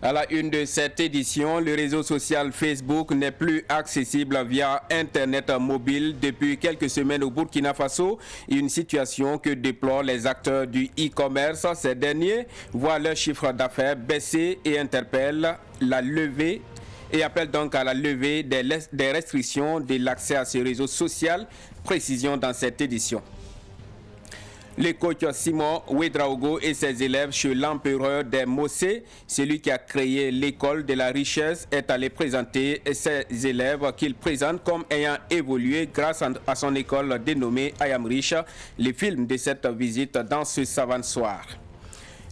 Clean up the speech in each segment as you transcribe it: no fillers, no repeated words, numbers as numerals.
À la une de cette édition, le réseau social Facebook n'est plus accessible via Internet mobile depuis quelques semaines au Burkina Faso. Une situation que déplorent les acteurs du e-commerce. Ces derniers voient leur chiffre d'affaires baisser et interpellent la levée et appellent donc à la levée des restrictions de l'accès à ce réseau social. Précision dans cette édition. Le coach Simon Ouedraogo et ses élèves chez l'empereur des Mossé, celui qui a créé l'école de la richesse, est allé présenter ses élèves qu'il présente comme ayant évolué grâce à son école dénommée I Am Rich. Les films de cette visite dans ce savant soir.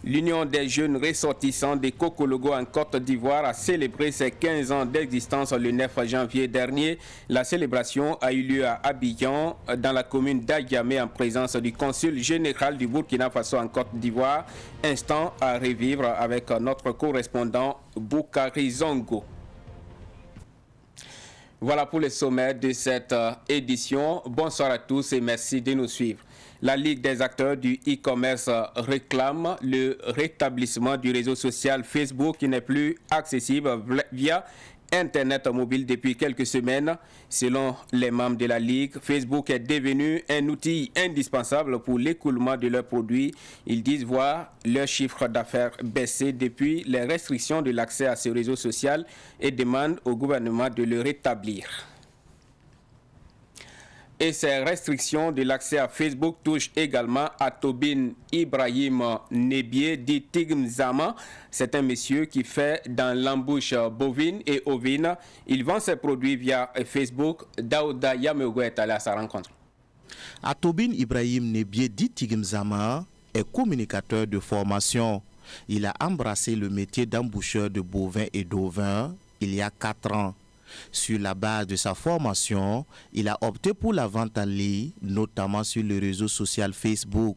L'Union des jeunes ressortissants de Kokologo en Côte d'Ivoire a célébré ses 15 ans d'existence le 9 janvier dernier. La célébration a eu lieu à Abidjan, dans la commune d'Agamé, en présence du consul général du Burkina Faso en Côte d'Ivoire. Instant à revivre avec notre correspondant Boukari Zongo. Voilà pour le sommet de cette édition. Bonsoir à tous et merci de nous suivre. La Ligue des acteurs du e-commerce réclame le rétablissement du réseau social Facebook qui n'est plus accessible via Internet mobile depuis quelques semaines. Selon les membres de la Ligue, Facebook est devenu un outil indispensable pour l'écoulement de leurs produits. Ils disent voir leur chiffre d'affaires baisser depuis les restrictions de l'accès à ce réseau social et demandent au gouvernement de le rétablir. Et ces restrictions de l'accès à Facebook touchent également à Tobin Ibrahim Nebié, dit Tigmzama. C'est un monsieur qui fait dans l'embouche bovine et ovine. Il vend ses produits via Facebook. Daouda Yamego est allé à sa rencontre. Tobin Ibrahim Nebié, dit Tigmzama, est communicateur de formation. Il a embrassé le métier d'emboucheur de bovins et d'ovins il y a 4 ans. Sur la base de sa formation, il a opté pour la vente en ligne, notamment sur le réseau social Facebook.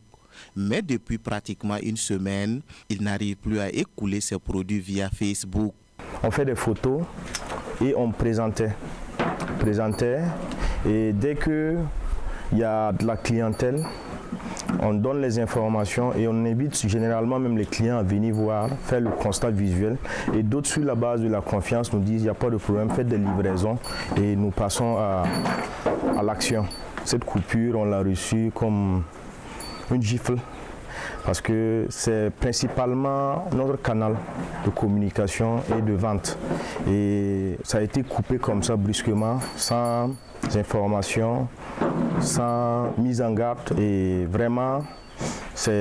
Mais depuis pratiquement une semaine, il n'arrive plus à écouler ses produits via Facebook. On fait des photos et on présentait. Et dès qu'il y a de la clientèle, on donne les informations et on invite généralement même les clients à venir voir, faire le constat visuel. Et d'autres, sur la base de la confiance, nous disent il n'y a pas de problème, faites des livraisons et nous passons à l'action. Cette coupure, on l'a reçue comme une gifle parce que c'est principalement notre canal de communication et de vente. Et ça a été coupé comme ça brusquement, sans information, sans mise en garde, et vraiment ça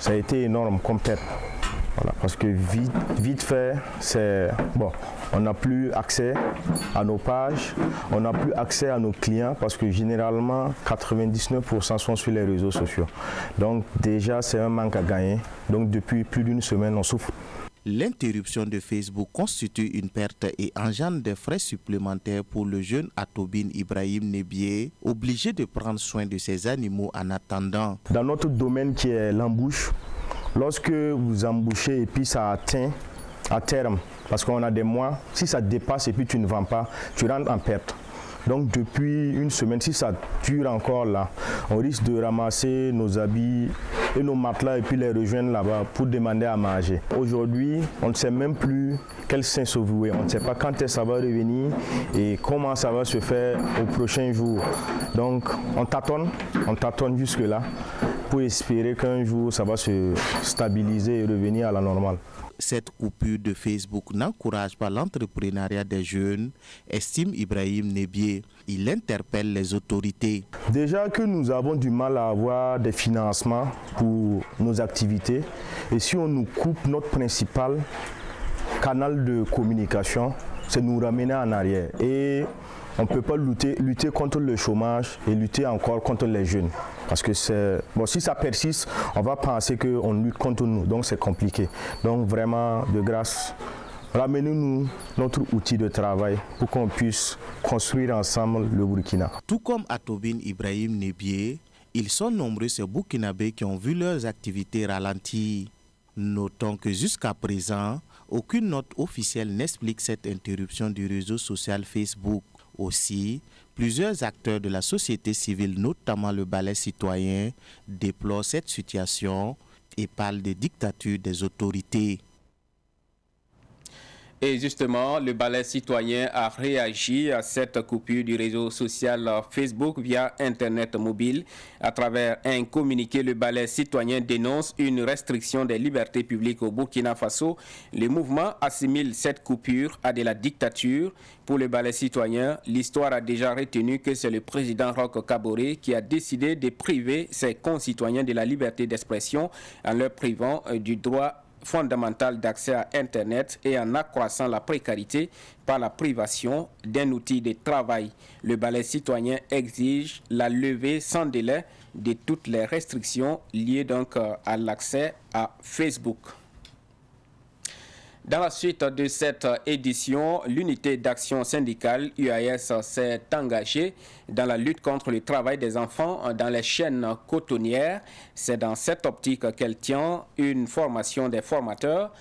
a été énorme comme perte. Voilà, parce que vite fait, on n'a plus accès à nos pages, on n'a plus accès à nos clients parce que généralement 99% sont sur les réseaux sociaux. Donc déjà c'est un manque à gagner. Donc depuis plus d'une semaine on souffre. L'interruption de Facebook constitue une perte et engendre des frais supplémentaires pour le jeune Tobin Ibrahim Nebié, obligé de prendre soin de ses animaux en attendant. Dans notre domaine qui est l'embouche, lorsque vous embouchez et puis ça atteint à terme, parce qu'on a des mois, si ça dépasse et puis tu ne vends pas, tu rentres en perte. Donc depuis une semaine, si ça dure encore là, on risque de ramasser nos habits et nos matelas et puis les rejoindre là-bas pour demander à manger. Aujourd'hui, on ne sait même plus quel sein se vouer. On ne sait pas quand est-ce que ça va revenir et comment ça va se faire au prochain jour. Donc on tâtonne jusque-là pour espérer qu'un jour ça va se stabiliser et revenir à la normale. Cette coupure de Facebook n'encourage pas l'entrepreneuriat des jeunes, estime Ibrahim Nebié. Il interpelle les autorités. Déjà que nous avons du mal à avoir des financements pour nos activités, et si on nous coupe notre principal canal de communication, c'est nous ramener en arrière. Et on ne peut pas lutter contre le chômage et lutter encore contre les jeunes. Parce que si ça persiste, on va penser qu'on lutte contre nous, donc c'est compliqué. Donc vraiment, de grâce, ramenez-nous notre outil de travail pour qu'on puisse construire ensemble le Burkina. Tout comme Tobin Ibrahim Nebié, ils sont nombreux ces Burkinabés qui ont vu leurs activités ralentir. Notons que jusqu'à présent, aucune note officielle n'explique cette interruption du réseau social Facebook. Aussi, plusieurs acteurs de la société civile, notamment le Balai citoyen, déplorent cette situation et parlent de dictature des autorités. Et justement, le balai citoyen a réagi à cette coupure du réseau social Facebook via Internet mobile. À travers un communiqué, le balai citoyen dénonce une restriction des libertés publiques au Burkina Faso. Le mouvement assimile cette coupure à de la dictature. Pour le balai citoyen, l'histoire a déjà retenu que c'est le président Roch Kaboré qui a décidé de priver ses concitoyens de la liberté d'expression en leur privant du droit fondamental d'accès à Internet et en accroissant la précarité par la privation d'un outil de travail. Le balai citoyen exige la levée sans délai de toutes les restrictions liées donc à l'accès à Facebook. Dans la suite de cette édition, l'unité d'action syndicale UAS s'est engagée dans la lutte contre le travail des enfants dans les chaînes cotonnières. C'est dans cette optique qu'elle tient une formation des formateurs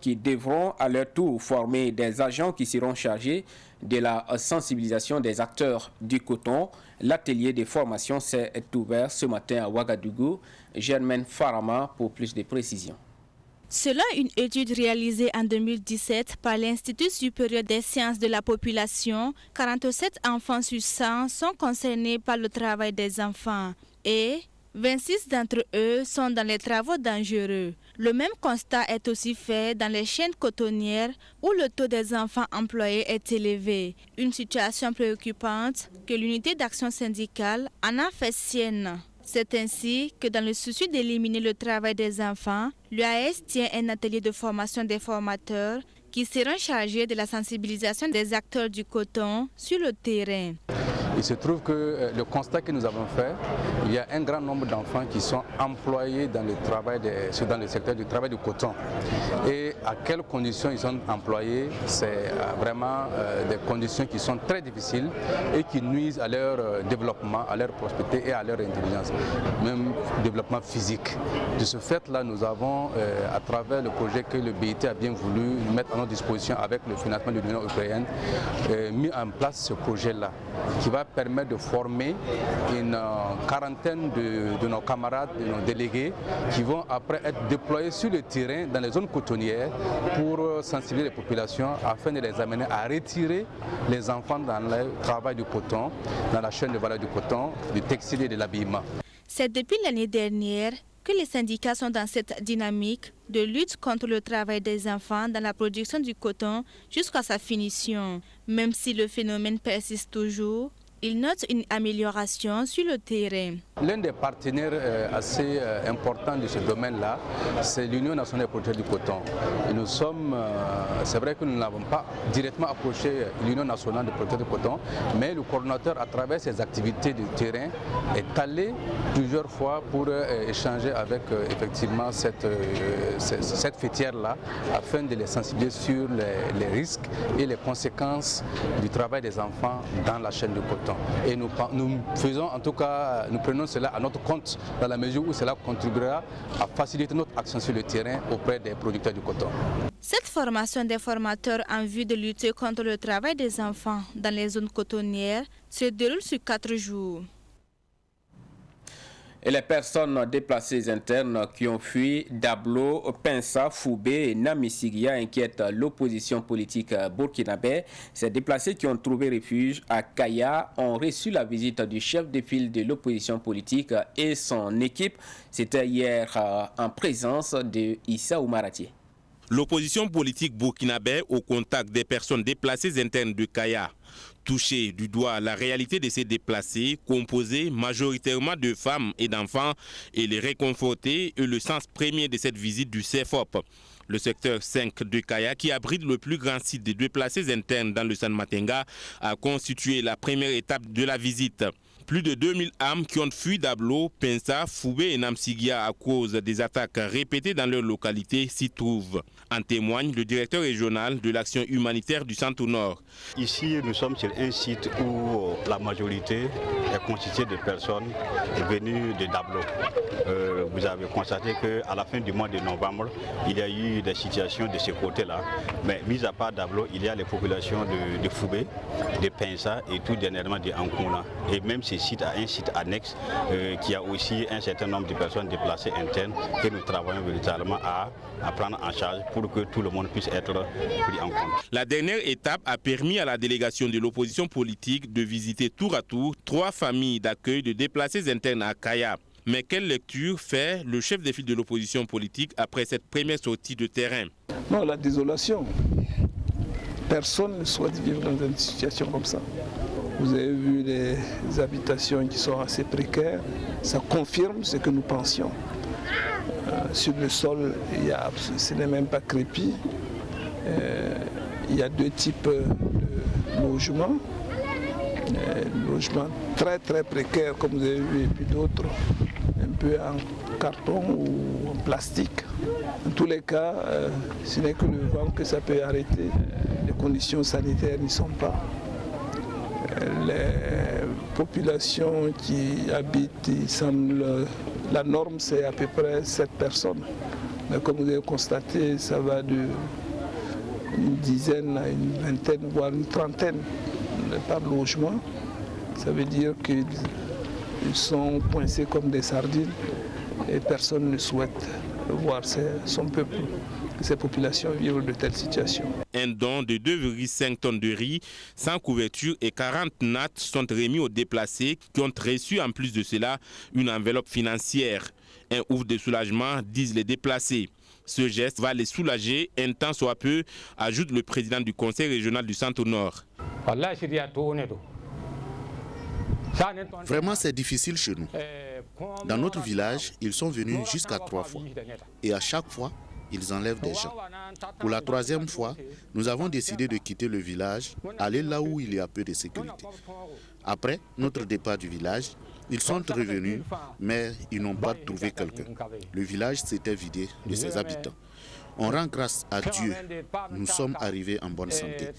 qui devront à leur tour former des agents qui seront chargés de la sensibilisation des acteurs du coton. L'atelier de formation s'est ouvert ce matin à Ouagadougou. Germaine Farama pour plus de précisions. Selon une étude réalisée en 2017 par l'Institut supérieur des sciences de la population, 47 enfants sur 100 sont concernés par le travail des enfants et 26 d'entre eux sont dans les travaux dangereux. Le même constat est aussi fait dans les chaînes cotonnières où le taux des enfants employés est élevé. Une situation préoccupante que l'unité d'action syndicale en a fait sienne. C'est ainsi que dans le souci d'éliminer le travail des enfants, l'UAS tient un atelier de formation des formateurs qui seront chargés de la sensibilisation des acteurs du coton sur le terrain. Il se trouve que le constat que nous avons fait, il y a un grand nombre d'enfants qui sont employés dans le secteur du travail du coton. Et à quelles conditions ils sont employés, c'est vraiment des conditions qui sont très difficiles et qui nuisent à leur développement, à leur prospérité et à leur intelligence, même développement physique. De ce fait-là, nous avons, à travers le projet que le BIT a bien voulu mettre à notre disposition avec le financement de l'Union européenne, mis en place ce projet-là qui va permettre de former une quarantaine de nos camarades, de nos délégués qui vont après être déployés sur le terrain dans les zones cotonnières pour sensibiliser les populations afin de les amener à retirer les enfants dans le travail du coton, dans la chaîne de valeur du coton, du textile et de l'habillement. C'est depuis l'année dernière que les syndicats sont dans cette dynamique de lutte contre le travail des enfants dans la production du coton jusqu'à sa finition. Même si le phénomène persiste toujours, il note une amélioration sur le terrain. L'un des partenaires assez importants de ce domaine-là, c'est l'Union nationale des producteurs du coton. Et nous sommes, c'est vrai que nous n'avons pas directement approché l'Union nationale des producteurs du coton, mais le coordonnateur, à travers ses activités de terrain, est allé plusieurs fois pour échanger avec effectivement cette fêtière-là, afin de les sensibiliser sur les risques et les conséquences du travail des enfants dans la chaîne du coton. Et nous faisons en tout cas, nous prenons cela à notre compte dans la mesure où cela contribuera à faciliter notre action sur le terrain auprès des producteurs du coton. Cette formation des formateurs en vue de lutter contre le travail des enfants dans les zones cotonnières se déroule sur 4 jours. Et les personnes déplacées internes qui ont fui Dablo, Pensa, Foubé et Namisigia inquiètent l'opposition politique burkinabé. Ces déplacés qui ont trouvé refuge à Kaya ont reçu la visite du chef de file de l'opposition politique et son équipe. C'était hier en présence de Issa Oumaratié. L'opposition politique burkinabé au contact des personnes déplacées internes de Kaya. Toucher du doigt la réalité de ces déplacés, composés majoritairement de femmes et d'enfants, et les réconforter est le sens premier de cette visite du CFOP. Le secteur 5 de Kaya, qui abrite le plus grand site de déplacés internes dans le San Matenga, a constitué la première étape de la visite. Plus de 2000 âmes qui ont fui Dablo, Pensa, Foubé et Namsigia à cause des attaques répétées dans leur localité s'y trouvent. En témoigne le directeur régional de l'action humanitaire du Centre-Nord. Ici, nous sommes sur un site où la majorité est constituée de personnes venues de Dablo. Vous avez constaté qu'à la fin du mois de novembre, il y a eu des situations de ce côté-là. Mais mis à part Dablo, il y a les populations de Foubé, de Pensa et tout dernièrement de Ankuna. Et même si ce site à un site annexe qui a aussi un certain nombre de personnes déplacées internes que nous travaillons véritablement à prendre en charge pour que tout le monde puisse être pris en compte. La dernière étape a permis à la délégation de l'opposition politique de visiter tour à tour 3 familles d'accueil de déplacés internes à Kaya. Mais quelle lecture fait le chef de file de l'opposition politique après cette première sortie de terrain? Non, la désolation. Personne ne souhaite vivre dans une situation comme ça. Vous avez vu les habitations qui sont assez précaires. Ça confirme ce que nous pensions. Sur le sol, ce n'est même pas crépi. Il y a 2 types de logements. Logements très très précaires comme vous avez vu, et puis d'autres un peu en carton ou en plastique. En tous les cas, ce n'est que le vent que ça peut arrêter. Les conditions sanitaires n'y sont pas. Les populations qui habitent, il semble, la norme c'est à peu près 7 personnes. Mais comme vous avez constaté, ça va d'une dizaine à une vingtaine, voire une trentaine par logement. Ça veut dire qu'ils sont coincés comme des sardines et personne ne souhaite voir son peuple, ces populations vivre de telles situations. Un don de 2,5 tonnes de riz sans couverture et 40 nattes sont remis aux déplacés qui ont reçu en plus de cela une enveloppe financière. Un ouf de soulagement, disent les déplacés. Ce geste va les soulager un temps soit peu, ajoute le président du conseil régional du Centre-Nord. Vraiment, c'est difficile chez nous. Dans notre village, ils sont venus jusqu'à 3 fois. Et à chaque fois, ils enlèvent des gens. Pour la 3e fois, nous avons décidé de quitter le village, aller là où il y a peu de sécurité. Après notre départ du village, ils sont revenus, mais ils n'ont pas trouvé quelqu'un. Le village s'était vidé de ses habitants. On rend grâce à Dieu. Nous sommes arrivés en bonne santé.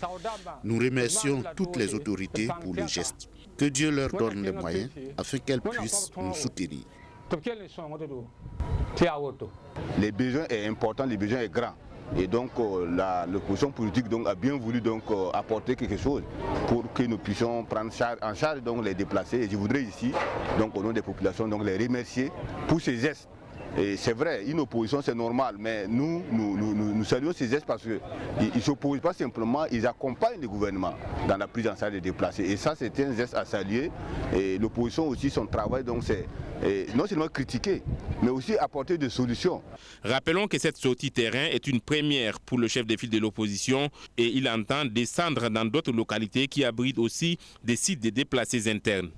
Nous remercions toutes les autorités pour le geste. Que Dieu leur donne les moyens afin qu'elles puissent nous soutenir. Les besoins sont importants, les besoins sont grands. Et donc l'opposition politique a bien voulu apporter quelque chose pour que nous puissions prendre en charge les déplacés. Et je voudrais ici, au nom des populations, les remercier pour ces gestes. Et c'est vrai, une opposition c'est normal, mais nous saluons ces gestes parce qu'ils ne s'opposent pas simplement, ils accompagnent le gouvernement dans la prise en charge des déplacés. Et ça c'est un geste à saluer. Et l'opposition aussi, son travail, c'est non seulement critiquer, mais aussi apporter des solutions. Rappelons que cette sortie terrain est une première pour le chef de file de l'opposition et il entend descendre dans d'autres localités qui abritent aussi des sites de déplacés internes.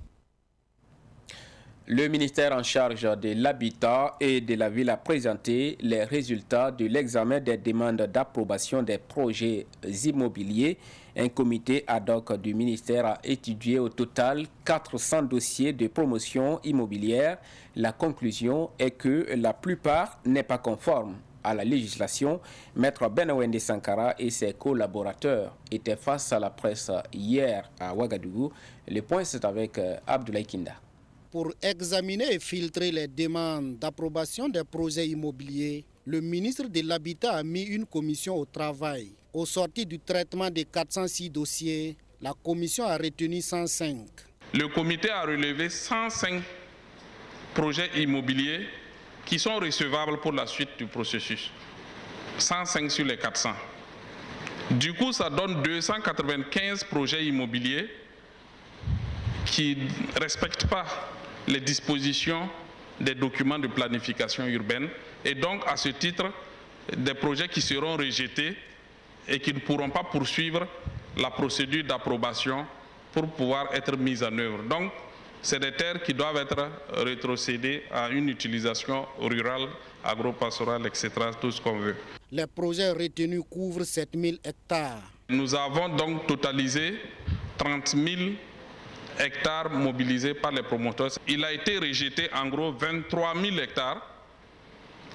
Le ministère en charge de l'habitat et de la ville a présenté les résultats de l'examen des demandes d'approbation des projets immobiliers. Un comité ad hoc du ministère a étudié au total 400 dossiers de promotion immobilière. La conclusion est que la plupart n'est pas conforme à la législation. Maître Benawende Sankara et ses collaborateurs étaient face à la presse hier à Ouagadougou. Le point c'est avec Abdoulaye Kinda. Pour examiner et filtrer les demandes d'approbation des projets immobiliers, le ministre de l'Habitat a mis une commission au travail. Au sorti du traitement des 406 dossiers, la commission a retenu 105. Le comité a relevé 105 projets immobiliers qui sont recevables pour la suite du processus. 105 sur les 400. Du coup, ça donne 295 projets immobiliers qui ne respectent pas les dispositions des documents de planification urbaine et donc à ce titre des projets qui seront rejetés et qui ne pourront pas poursuivre la procédure d'approbation pour pouvoir être mis en œuvre. Donc c'est des terres qui doivent être rétrocédées à une utilisation rurale, agro-pastorale, etc., tout ce qu'on veut. Les projets retenus couvrent 7000 hectares. Nous avons donc totalisé 30 000 hectares mobilisés par les promoteurs. Il a été rejeté en gros 23 000 hectares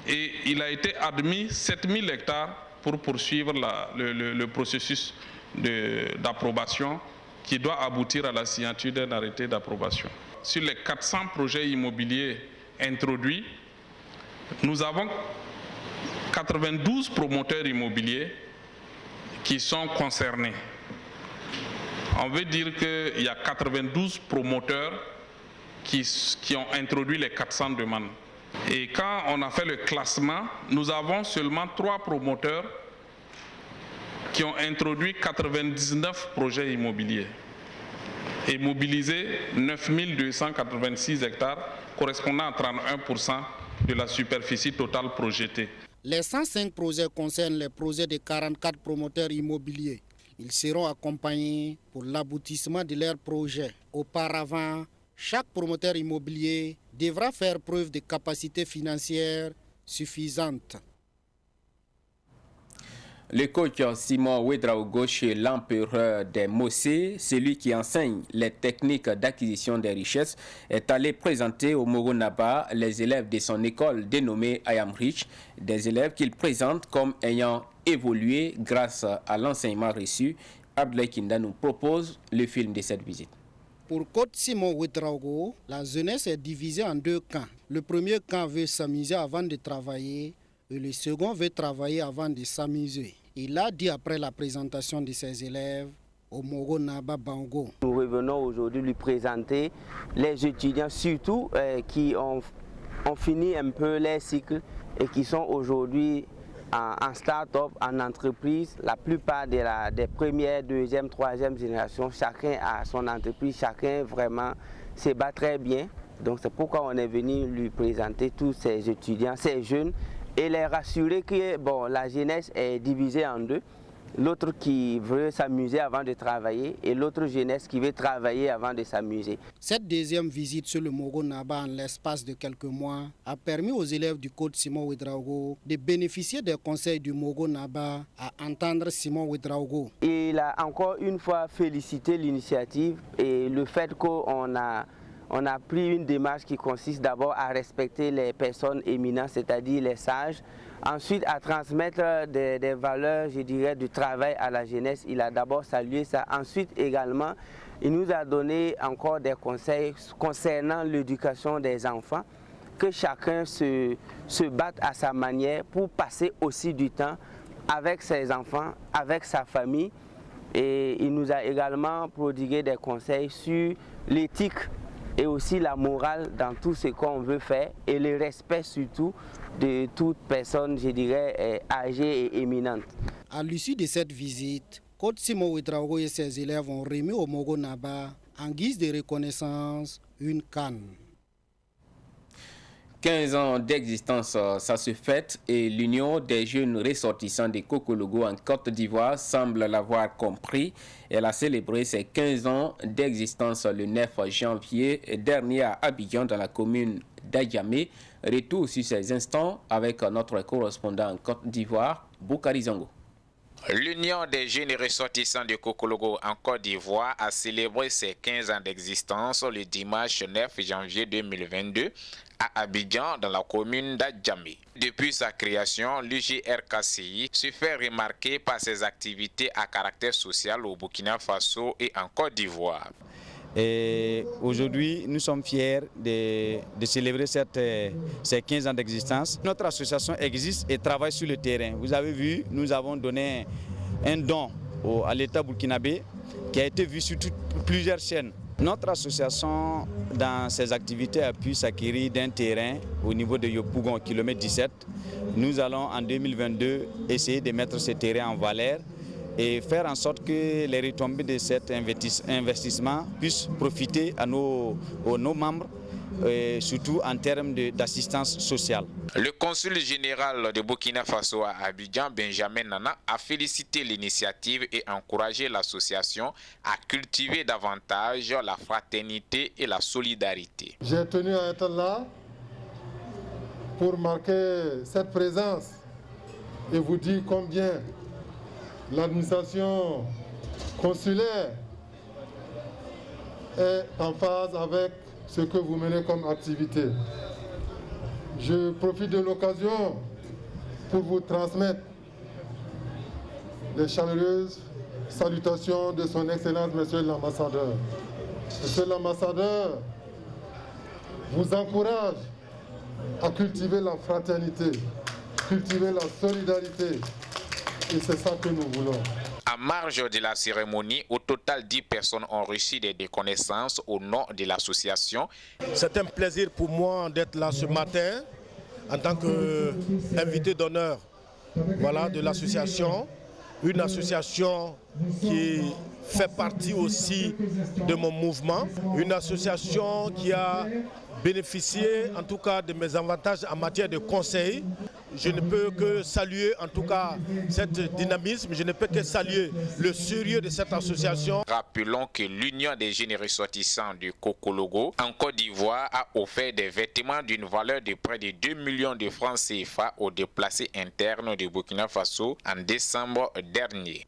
et il a été admis 7 000 hectares pour poursuivre le processus d'approbation qui doit aboutir à la signature d'un arrêté d'approbation. Sur les 400 projets immobiliers introduits, nous avons 92 promoteurs immobiliers qui sont concernés. On veut dire qu'il y a 92 promoteurs qui ont introduit les 400 demandes. Et quand on a fait le classement, nous avons seulement 3 promoteurs qui ont introduit 99 projets immobiliers et mobilisé 9286 hectares, correspondant à 31% de la superficie totale projetée. Les 105 projets concernent les projets de 44 promoteurs immobiliers. Ils seront accompagnés pour l'aboutissement de leurs projets. Auparavant, chaque promoteur immobilier devra faire preuve de capacité financière suffisante. Le coach Simon Ouedraogo, l'empereur des Mossé, celui qui enseigne les techniques d'acquisition des richesses, est allé présenter au Moronaba les élèves de son école dénommée I Am Rich, des élèves qu'il présente comme ayant évolué grâce à l'enseignement reçu. Abdoulaye Kinda nous propose le film de cette visite. Pour coach Simon Ouedraogo, la jeunesse est divisée en 2 camps. Le premier camp veut s'amuser avant de travailler et le second veut travailler avant de s'amuser. Il a dit après la présentation de ses élèves au Moronaba Bango. Nous revenons aujourd'hui lui présenter les étudiants surtout qui ont fini un peu les cycles et qui sont aujourd'hui en start-up, en entreprise. La plupart des premières, deuxième, troisième génération, chacun a son entreprise, chacun vraiment se bat très bien. Donc c'est pourquoi on est venu lui présenter tous ces étudiants, ces jeunes, et les rassurer que bon, la jeunesse est divisée en 2. L'autre qui veut s'amuser avant de travailler et l'autre jeunesse qui veut travailler avant de s'amuser. Cette deuxième visite sur le Moronaba en l'espace de quelques mois a permis aux élèves du coach Simon Ouedraogo de bénéficier des conseils du Moronaba à entendre Simon Ouedraogo. Il a encore une fois félicité l'initiative et le fait qu'on a pris une démarche qui consiste d'abord à respecter les personnes éminentes, c'est-à-dire les sages, ensuite à transmettre des valeurs, je dirais, du travail à la jeunesse. Il a d'abord salué ça. Ensuite également, il nous a donné encore des conseils concernant l'éducation des enfants, que chacun se batte à sa manière pour passer aussi du temps avec ses enfants, avec sa famille. Et il nous a également prodigué des conseils sur l'éthique et aussi la morale dans tout ce qu'on veut faire et le respect surtout de toute personne, je dirais, âgée et éminente. À l'issue de cette visite, coach Simon Ouedraogo et ses élèves ont remis au Moronaba en guise de reconnaissance une canne. 15 ans d'existence, ça se fête et l'Union des jeunes ressortissants de Kokologo en Côte d'Ivoire semble l'avoir compris. Elle a célébré ses 15 ans d'existence le 9 janvier dernier à Abidjan dans la commune d'Adjamé. Retour sur ces instants avec notre correspondant en Côte d'Ivoire, Boukari Zango. L'Union des jeunes ressortissants de Kokologo en Côte d'Ivoire a célébré ses 15 ans d'existence le dimanche 9 janvier 2022 à Abidjan dans la commune d'Adjamé. Depuis sa création, l'UJRKCI se fait remarquer par ses activités à caractère social au Burkina Faso et en Côte d'Ivoire. Aujourd'hui, nous sommes fiers de célébrer ces 15 ans d'existence. Notre association existe et travaille sur le terrain. Vous avez vu, nous avons donné un don à l'État burkinabé qui a été vu sur plusieurs chaînes. Notre association, dans ses activités, a pu s'acquérir d'un terrain au niveau de Yopougon, kilomètre 17. Nous allons en 2022 essayer de mettre ce terrain en valeur et faire en sorte que les retombées de cet investissement puissent profiter à nos membres, surtout en termes d'assistance sociale. Le consul général de Burkina Faso à Abidjan, Benjamin Nana, a félicité l'initiative et encouragé l'association à cultiver davantage la fraternité et la solidarité. J'ai tenu à être là pour marquer cette présence et vous dire combien l'administration consulaire est en phase avec ce que vous menez comme activité. Je profite de l'occasion pour vous transmettre les chaleureuses salutations de son Excellence, Monsieur l'Ambassadeur. Monsieur l'Ambassadeur vous encourage à cultiver la fraternité, cultiver la solidarité. Et c'est ça que nous voulons. En marge de la cérémonie, au total 10 personnes ont reçu des reconnaissances au nom de l'association. C'est un plaisir pour moi d'être là ce matin en tant qu'invité d'honneur de l'association. Une association qui fait partie aussi de mon mouvement. Une association qui a bénéficié en tout cas de mes avantages en matière de conseil. Je ne peux que saluer en tout cas cette dynamisme, je ne peux que saluer le sérieux de cette association. Rappelons que l'Union des jeunes ressortissants du Kokologo en Côte d'Ivoire a offert des vêtements d'une valeur de près de 2 millions de francs CFA aux déplacés internes du Burkina Faso en décembre dernier.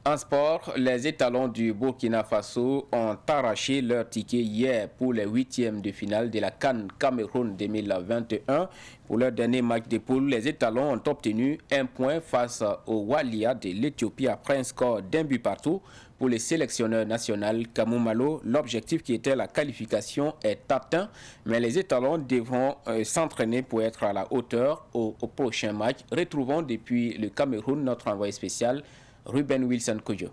En sport, les étalons du Burkina Faso ont arraché leur ticket hier pour les 8e de finale de la CAN Cameroun 2021. Pour leur dernier match de poule, les étalons ont obtenu un point face au Walia de l'Éthiopie après un score d'1 but partout. Pour les sélectionneurs nationaux Kamou Malo, l'objectif qui était la qualification est atteint, mais les étalons devront s'entraîner pour être à la hauteur au prochain match. Retrouvons depuis le Cameroun notre envoyé spécial Ruben Wilson Kojo.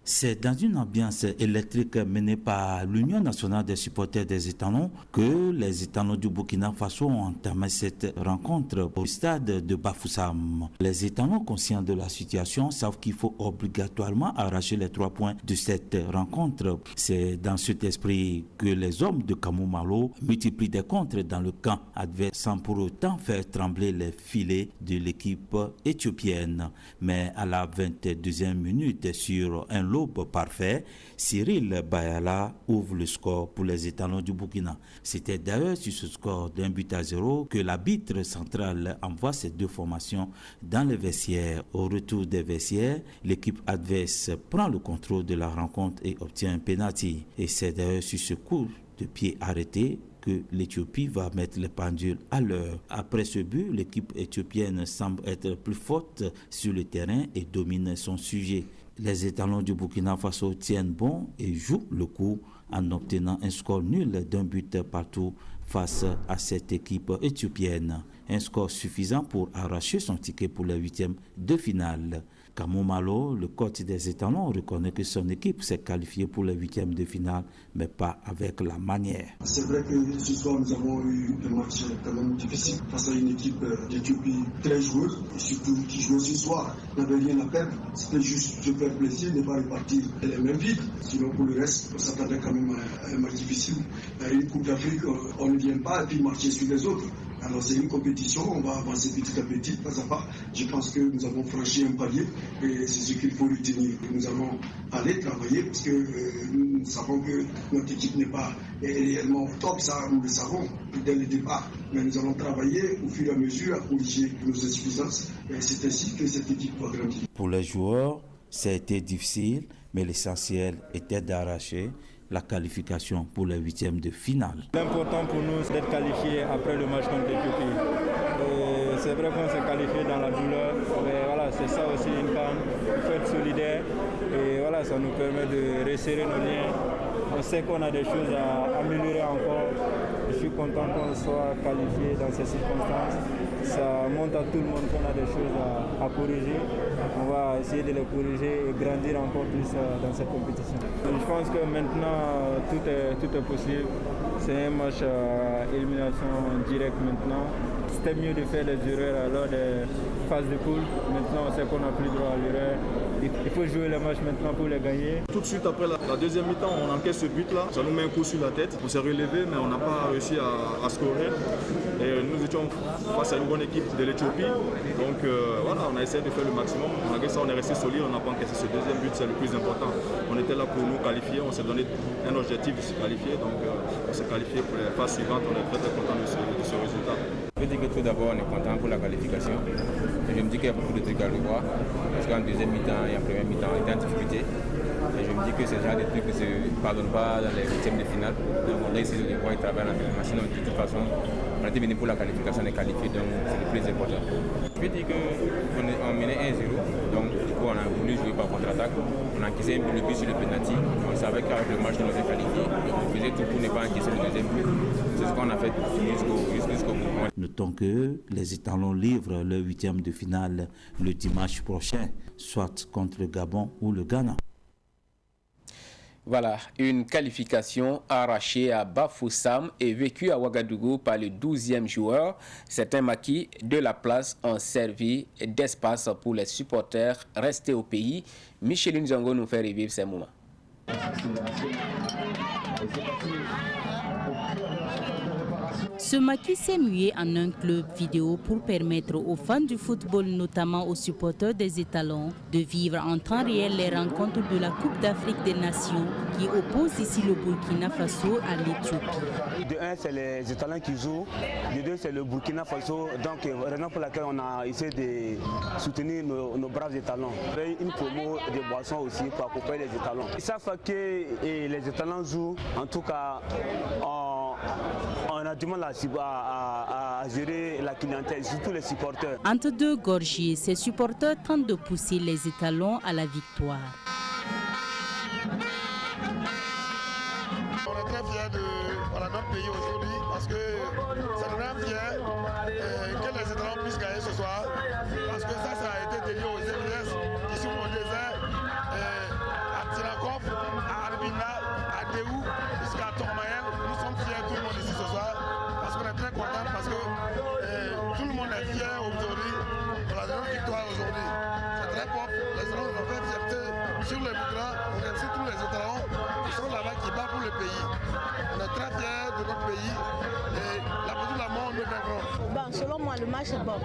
C'est dans une ambiance électrique menée par l'Union nationale des supporters des étalons que les étalons du Burkina Faso ont entamé cette rencontre au stade de Bafoussam. Les étalons, conscients de la situation, savent qu'il faut obligatoirement arracher les 3 points de cette rencontre. C'est dans cet esprit que les hommes de Kamou Malo multiplient des contres dans le camp adverse sans pour autant faire trembler les filets de l'équipe éthiopienne. Mais à la 22e minute, sur un l'aube parfait, Cyril Bayala ouvre le score pour les étalons du Burkina. C'était d'ailleurs sur ce score d'1 but à 0 que l'arbitre central envoie ces deux formations dans les vestiaires. Au retour des vestiaires, l'équipe adverse prend le contrôle de la rencontre et obtient un pénalty. Et c'est d'ailleurs sur ce coup de pied arrêté que l'Éthiopie va mettre les pendules à l'heure. Après ce but, l'équipe éthiopienne semble être plus forte sur le terrain et domine son sujet. Les étalons du Burkina Faso tiennent bon et jouent le coup en obtenant un score nul d'1 but partout face à cette équipe éthiopienne. Un score suffisant pour arracher son ticket pour les 8e de finale. Kamou Malo, le coach des étalons, reconnaît que son équipe s'est qualifiée pour les 8e de finale, mais pas avec la manière. C'est vrai que ce soir, nous avons eu un match quand même difficile face à une équipe d'Éthiopie très joueuse, et surtout qui jouait ce soir. On n'avait rien à perdre. C'était juste se faire plaisir, ne pas repartir les mêmes vides. Sinon, pour le reste, on s'attendait quand même à un match difficile. À une Coupe d'Afrique, on ne vient pas et puis marcher sur les autres. Alors c'est une compétition, on va avancer petit à petit, pas à pas. Je pense que nous avons franchi un palier et c'est ce qu'il faut retenir. Nous allons aller travailler parce que nous savons que notre équipe n'est pas réellement au top, ça nous le savons dès le départ. Mais nous allons travailler au fur et à mesure à corriger nos insuffisances et c'est ainsi que cette équipe va grandir. Pour les joueurs, ça a été difficile, mais l'essentiel était d'arracher la qualification pour les 8e de finale. L'important pour nous, c'est d'être qualifié après le match contre l'Éthiopie. C'est vrai qu'on s'est qualifié dans la douleur, mais voilà, c'est ça aussi une CAN. Il faut être solidaire et voilà, ça nous permet de resserrer nos liens. On sait qu'on a des choses à améliorer encore. Je suis content qu'on soit qualifié dans ces circonstances. Ça montre à tout le monde qu'on a des choses à corriger. On va essayer de les corriger et grandir encore plus dans cette compétition. Je pense que maintenant, tout est possible. C'est un match à élimination directe maintenant. C'était mieux de faire des erreurs lors des phases de poule. Maintenant, on sait qu'on n'a plus droit à l'erreur. Il faut jouer les matchs maintenant pour les gagner. Tout de suite après la deuxième mi-temps, on encaisse ce but-là. Ça nous met un coup sur la tête. On s'est relevé, mais on n'a pas réussi à scorer. Et nous étions face à une bonne équipe de l'Éthiopie. Donc voilà, on a essayé de faire le maximum. Malgré ça, on est resté solide. On n'a pas encaissé ce deuxième but, c'est le plus important. On était là pour nous qualifier. On s'est donné un objectif de se qualifier. Donc on s'est qualifié pour les phases suivantes. On est très très content de ce résultat. Je veux dire que tout d'abord, on est content pour la qualification. Et je me dis qu'il y a beaucoup de trucs à revoir. Parce qu'en deuxième mi-temps et en première mi-temps, on était en difficulté. Et je me dis que c'est déjà des trucs qui ne se pardonnent pas dans les 8e de finale. Donc on a essayé de voir et travailler l'entraînement. Sinon, de toute façon, on était venu pour la qualification, on est qualifié, donc c'est le plus important. Je veux dire qu'on menait 1-0, donc du coup on a voulu jouer par contre-attaque. On a encaissé un but, le but sur le penalty. On savait qu'avec le match, on était qualifié. On faisait tout pour ne pas encaisser le deuxième but. C'est ce qu'on a fait jusqu'au bout. Notons que les étalons livrent leur 8e de finale le dimanche prochain, soit contre le Gabon ou le Ghana. Voilà, une qualification arrachée à Bafoussam et vécue à Ouagadougou par le 12e joueur. Certains maquis de la place ont servi d'espace pour les supporters restés au pays. Micheline Zongo nous fait revivre ces moments. Ce maquis s'est mué en un club vidéo pour permettre aux fans du football, notamment aux supporters des étalons, de vivre en temps réel les rencontres de la Coupe d'Afrique des Nations qui oppose ici le Burkina Faso à l'Éthiopie. De 1, c'est les étalons qui jouent. De 2, c'est le Burkina Faso. Donc, raison pour laquelle on a essayé de soutenir nos braves étalons. Une promo de boissons aussi pour accompagner les étalons. Chaque fois que les étalons jouent, en tout cas, on a du mal à gérer la clientèle, surtout les supporters. Entre deux gorgées, ces supporters tentent de pousser les étalons à la victoire. On est très fiers de notre pays aujourd'hui parce que ça nous rend fiers que les étalons puissent gagner ce soir. Parce que ça a été dédié aux MLS qui sont au désert, à Tirakoff, à Arbina, à Déou, jusqu'à Tourmayel. Nous sommes fiers, tout le monde ici ce soir. Parce qu'on est très contents, parce que tout le monde est fier aujourd'hui pour la grande victoire aujourd'hui. C'est très propre, les étalons nous ont fait fierté sur les migrants, on remercie tous les étalons qui sont là-bas, qui battent pour le pays. On est très fiers de notre pays et la partie de la mort nous vaincrons. Bon, selon moi, le match est bon.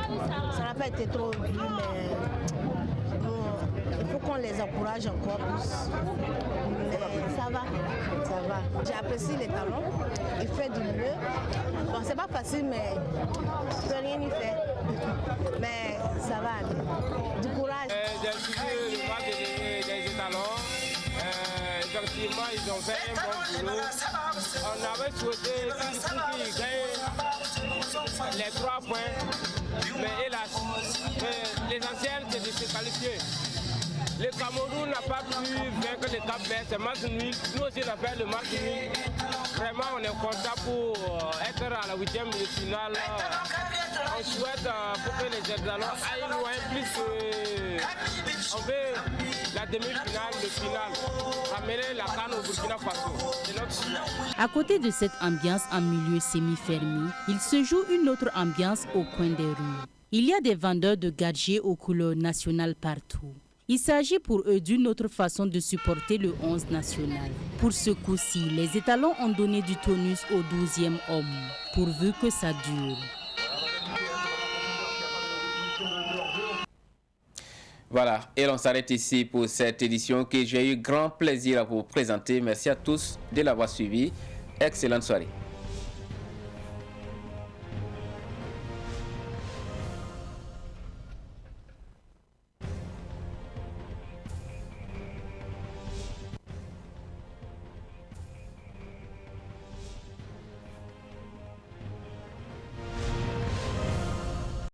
Ça n'a pas été trop dur, mais il faut qu'on les encourage encore plus. Ça va, ça va. J'ai apprécié les talons, il fait du mieux. Bon, c'est pas facile, mais je peux rien y faire. Mais ça va aller. Du courage. J'ai suivi le match des étalons. Effectivement, ils ont fait un bon boulot. On avait souhaité qu'ils gagnent les 3 points. Mais hélas, l'essentiel c'est de se qualifier. Le Cameroun n'a pas pu vaincre le Cap-Vert, c'est match nul. Nous aussi on a fait le match nul. Vraiment on est content pour être à la 8e de finale. On souhaite pour que les étalons aillent loin plus que... On veut la demi-finale, le final. Ramener la CAN au Burkina Faso. C'est notre souhait. À côté de cette ambiance en milieu semi-fermé, il se joue une autre ambiance au coin des rues. Il y a des vendeurs de gadgets aux couleurs nationales partout. Il s'agit pour eux d'une autre façon de supporter le 11 national. Pour ce coup-ci, les étalons ont donné du tonus au 12e homme, pourvu que ça dure. Voilà, et l'on s'arrête ici pour cette édition que j'ai eu grand plaisir à vous présenter. Merci à tous de l'avoir suivi. Excellente soirée.